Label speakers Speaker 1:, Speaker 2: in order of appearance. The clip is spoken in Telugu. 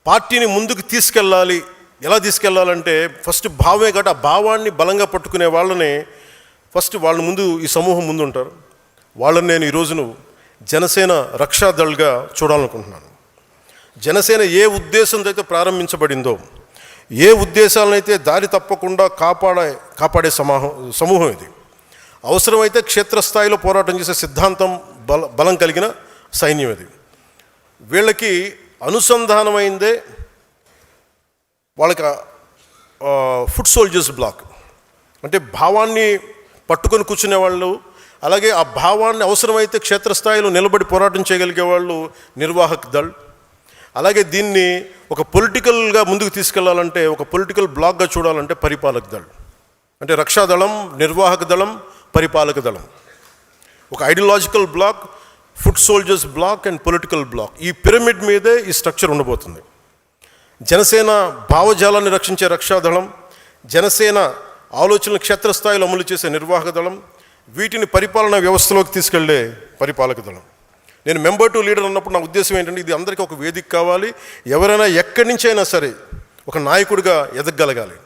Speaker 1: పార్టీని ముందుకు తీసుకెళ్ళాలి. ఎలా తీసుకెళ్ళాలంటే ఫస్ట్ భావమే కాబట్టి ఆ భావాన్ని బలంగా పట్టుకునే వాళ్ళని ఫస్ట్ వాళ్ళ ముందు ఈ సమూహం ముందు ఉంటారు. వాళ్ళని నేను ఈరోజును జనసేన రక్షాదళ్గా చూడాలనుకుంటున్నాను. జనసేన ఏ ఉద్దేశంతో అయితే ప్రారంభించబడిందో, ఏ ఉద్దేశాలనైతే దారి తప్పకుండా కాపాడే సమూహం ఇది. అవసరమైతే క్షేత్రస్థాయిలో పోరాటం చేసే సిద్ధాంతం బలం కలిగిన సైన్యం ఇది. వీళ్ళకి అనుసంధానమైందే వాళ్ళకి ఫుట్ సోల్జర్స్ బ్లాక్, అంటే భావాన్ని పట్టుకొని కూర్చునే వాళ్ళు, అలాగే ఆ భావాన్ని అవసరమైతే క్షేత్రస్థాయిలో నిలబడి పోరాటం చేయగలిగే వాళ్ళు నిర్వాహక్ దళ్. అలాగే దీన్ని ఒక పొలిటికల్గా ముందుకు తీసుకెళ్లాలంటే, ఒక పొలిటికల్ బ్లాక్గా చూడాలంటే పరిపాలక దళ్. అంటే రక్షాదళం, నిర్వాహక దళం, పరిపాలక దళం. ఒక ideological bloc, foot soldiers bloc and political bloc. ఈ పిరమిడ్ మీదే ఈ స్ట్రక్చర్ ఉండబోతుంది. జనసేన భావజాలాన్ని రక్షించే రక్షాదళం, జనసేన ఆలోచనలు క్షేత్రస్థాయిలో అమలు చేసే నిర్వాహక దళం, వీటిని పరిపాలనా వ్యవస్థలోకి తీసుకెళ్లే పరిపాలక దళం. నేను మెంబర్ టు లీడర్ అన్నప్పుడు నా ఉద్దేశం ఏంటంటే, ఇది అందరికీ ఒక వేదిక కావాలి. ఎవరైనా ఎక్కడి నుంచి అయినా సరే ఒక నాయకుడిగా ఎదగగలగాలి.